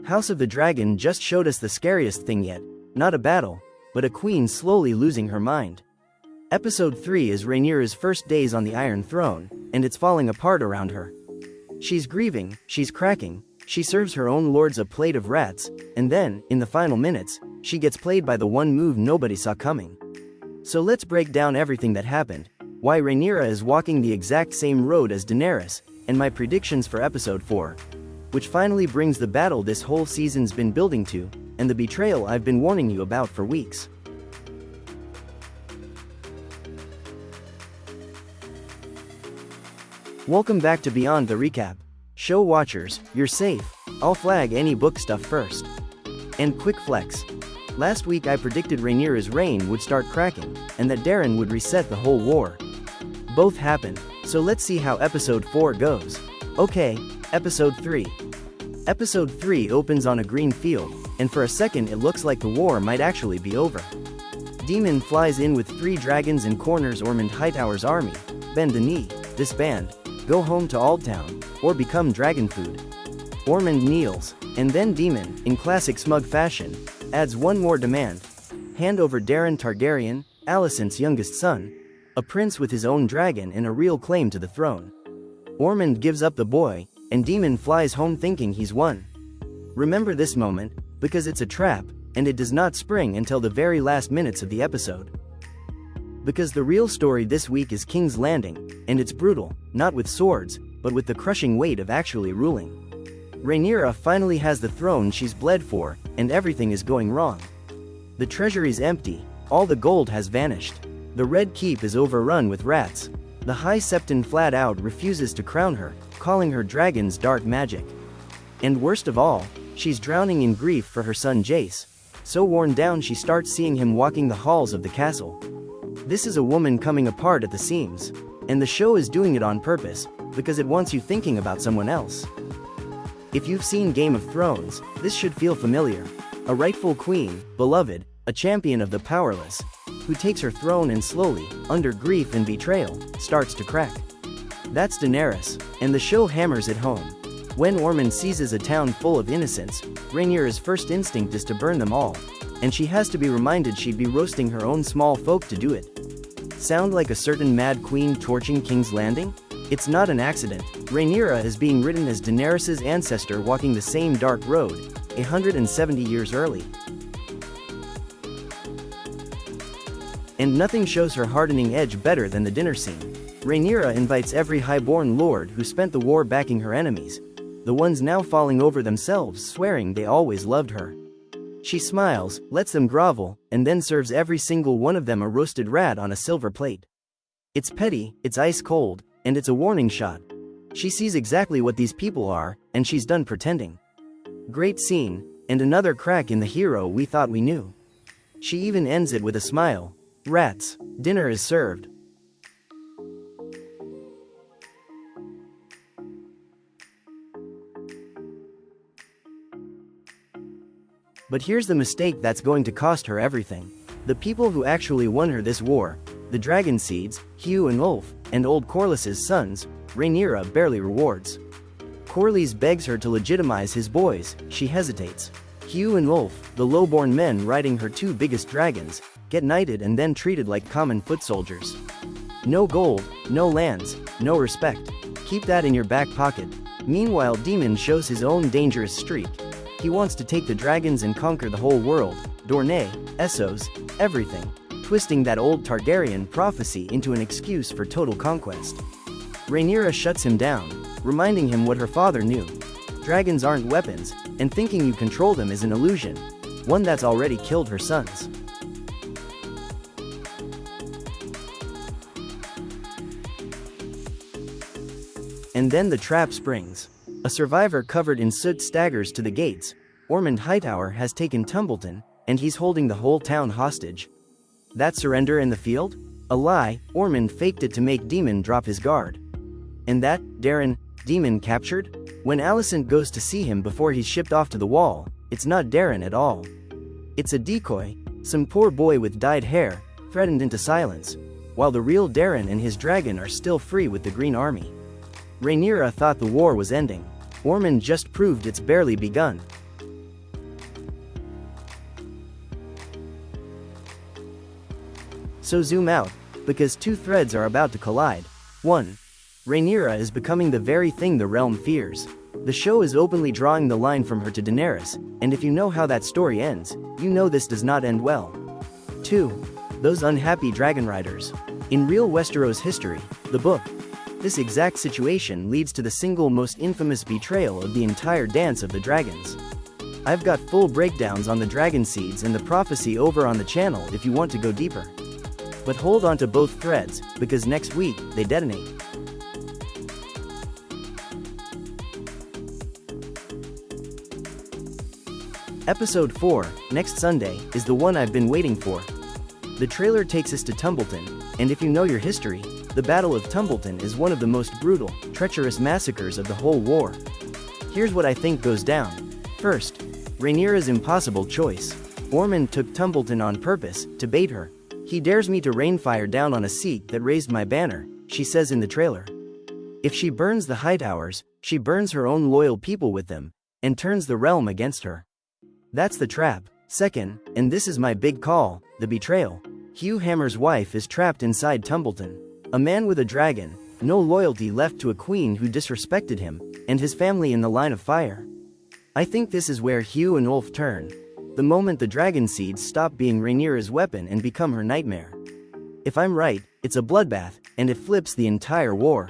House of the Dragon just showed us the scariest thing yet, not a battle, but a queen slowly losing her mind. Episode 3 is Rhaenyra's first days on the Iron Throne, and it's falling apart around her. She's grieving, she's cracking, she serves her own lords a plate of rats, and then, in the final minutes, she gets played by the one move nobody saw coming. So let's break down everything that happened, why Rhaenyra is walking the exact same road as Daenerys, and my predictions for Episode 4. Which finally brings the battle this whole season's been building to, and the betrayal I've been warning you about for weeks. Welcome back to Beyond the Recap. Show watchers, you're safe, I'll flag any book stuff first. And quick flex. Last week I predicted Rhaenyra's reign would start cracking, and that Daeron would reset the whole war. Both happened, so let's see how Episode 4 goes. Okay, Episode 3. Episode 3 opens on a green field, and for a second it looks like the war might actually be over. Daemon flies in with 3 dragons and corners Ormond Hightower's army, bend the knee, disband, go home to Aldtown, or become dragon food. Ormond kneels, and then Daemon, in classic smug fashion, adds one more demand. Hand over Daeron Targaryen, Alicent's youngest son, a prince with his own dragon and a real claim to the throne. Ormond gives up the boy, and Daemon flies home thinking he's won. Remember this moment, because it's a trap, and it does not spring until the very last minutes of the episode. Because the real story this week is King's Landing, and it's brutal, not with swords, but with the crushing weight of actually ruling. Rhaenyra finally has the throne she's bled for, and everything is going wrong. The treasury's empty, all the gold has vanished. The Red Keep is overrun with rats. The High Septon flat out refuses to crown her, calling her dragon's dark magic. And worst of all, she's drowning in grief for her son Jace. So worn down she starts seeing him walking the halls of the castle. This is a woman coming apart at the seams. And the show is doing it on purpose, because it wants you thinking about someone else. If you've seen Game of Thrones, this should feel familiar. A rightful queen, beloved, a champion of the powerless, who takes her throne and slowly, under grief and betrayal, starts to crack. That's Daenerys, and the show hammers it home. When Ormond seizes a town full of innocents, Rhaenyra's first instinct is to burn them all, and she has to be reminded she'd be roasting her own small folk to do it. Sound like a certain mad queen torching King's Landing? It's not an accident. Rhaenyra is being written as Daenerys' ancestor walking the same dark road, 170 years early. And nothing shows her hardening edge better than the dinner scene. Rhaenyra invites every highborn lord who spent the war backing her enemies, the ones now falling over themselves swearing they always loved her. She smiles, lets them grovel, and then serves every single one of them a roasted rat on a silver plate. It's petty, it's ice cold, and it's a warning shot. She sees exactly what these people are, and she's done pretending. Great scene, and another crack in the hero we thought we knew. She even ends it with a smile. Rats, dinner is served. But here's the mistake that's going to cost her everything. The people who actually won her this war, the dragon seeds, Hugh and Ulf, and old Corlys's sons, Rhaenyra barely rewards. Corlys begs her to legitimize his boys, she hesitates. Hugh and Ulf, the lowborn men riding her 2 biggest dragons, get knighted and then treated like common foot soldiers. No gold, no lands, no respect. Keep that in your back pocket. Meanwhile Daemon shows his own dangerous streak. He wants to take the dragons and conquer the whole world, Dorne, Essos, everything, twisting that old Targaryen prophecy into an excuse for total conquest. Rhaenyra shuts him down, reminding him what her father knew. Dragons aren't weapons, and thinking you control them is an illusion, one that's already killed her sons. And then the trap springs. A survivor covered in soot staggers to the gates. Ormond Hightower has taken Tumbleton, and he's holding the whole town hostage. That surrender in the field? A lie. Ormond faked it to make Daemon drop his guard. And that, Daemon captured? When Alicent goes to see him before he's shipped off to the wall, it's not Daeron at all. It's a decoy, some poor boy with dyed hair, threatened into silence, while the real Daeron and his dragon are still free with the Green Army. Rhaenyra thought the war was ending. Ormond just proved it's barely begun. So zoom out, because two threads are about to collide. 1. Rhaenyra is becoming the very thing the realm fears. The show is openly drawing the line from her to Daenerys, and if you know how that story ends, you know this does not end well. 2. Those unhappy dragon riders. In real Westeros history, the book, this exact situation leads to the single most infamous betrayal of the entire Dance of the Dragons. I've got full breakdowns on the dragon seeds and the prophecy over on the channel if you want to go deeper. But hold on to both threads, because next week, they detonate. Episode 4, next Sunday, is the one I've been waiting for. The trailer takes us to Tumbleton, and if you know your history, the Battle of Tumbleton is one of the most brutal, treacherous massacres of the whole war. Here's what I think goes down. First, Rhaenyra's impossible choice. Ormond took Tumbleton on purpose, to bait her. He dares me to rain fire down on a seat that raised my banner, she says in the trailer. If she burns the Hightowers, she burns her own loyal people with them, and turns the realm against her. That's the trap. Second, and this is my big call, the betrayal. Hugh Hammer's wife is trapped inside Tumbleton. A man with a dragon, no loyalty left to a queen who disrespected him, and his family in the line of fire. I think this is where Hugh and Ulf turn. The moment the dragon seeds stop being Rhaenyra's weapon and become her nightmare. If I'm right, it's a bloodbath, and it flips the entire war.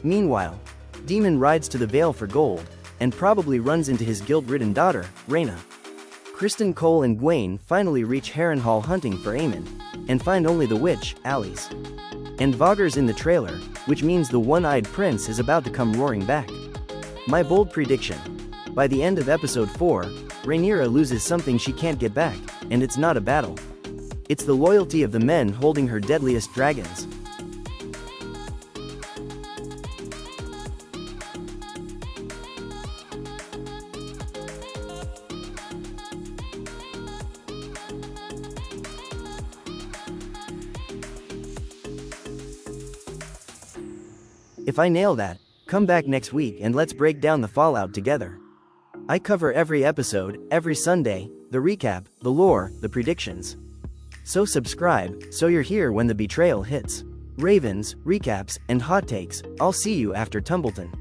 Meanwhile, Daemon rides to the Vale for gold, and probably runs into his guilt-ridden daughter, Rhaena. Criston Cole and Gwaine finally reach Harrenhal hunting for Aemon, and find only the witch, Alis. And Vogger's in the trailer, which means the one-eyed prince is about to come roaring back. My bold prediction. By the end of episode 4, Rhaenyra loses something she can't get back, and it's not a battle. It's the loyalty of the men holding her deadliest dragons. If I nail that, come back next week and let's break down the fallout together. I cover every episode, every Sunday, the recap, the lore, the predictions. So subscribe, so you're here when the betrayal hits. Ravens, recaps, and hot takes, I'll see you after Tumbleton.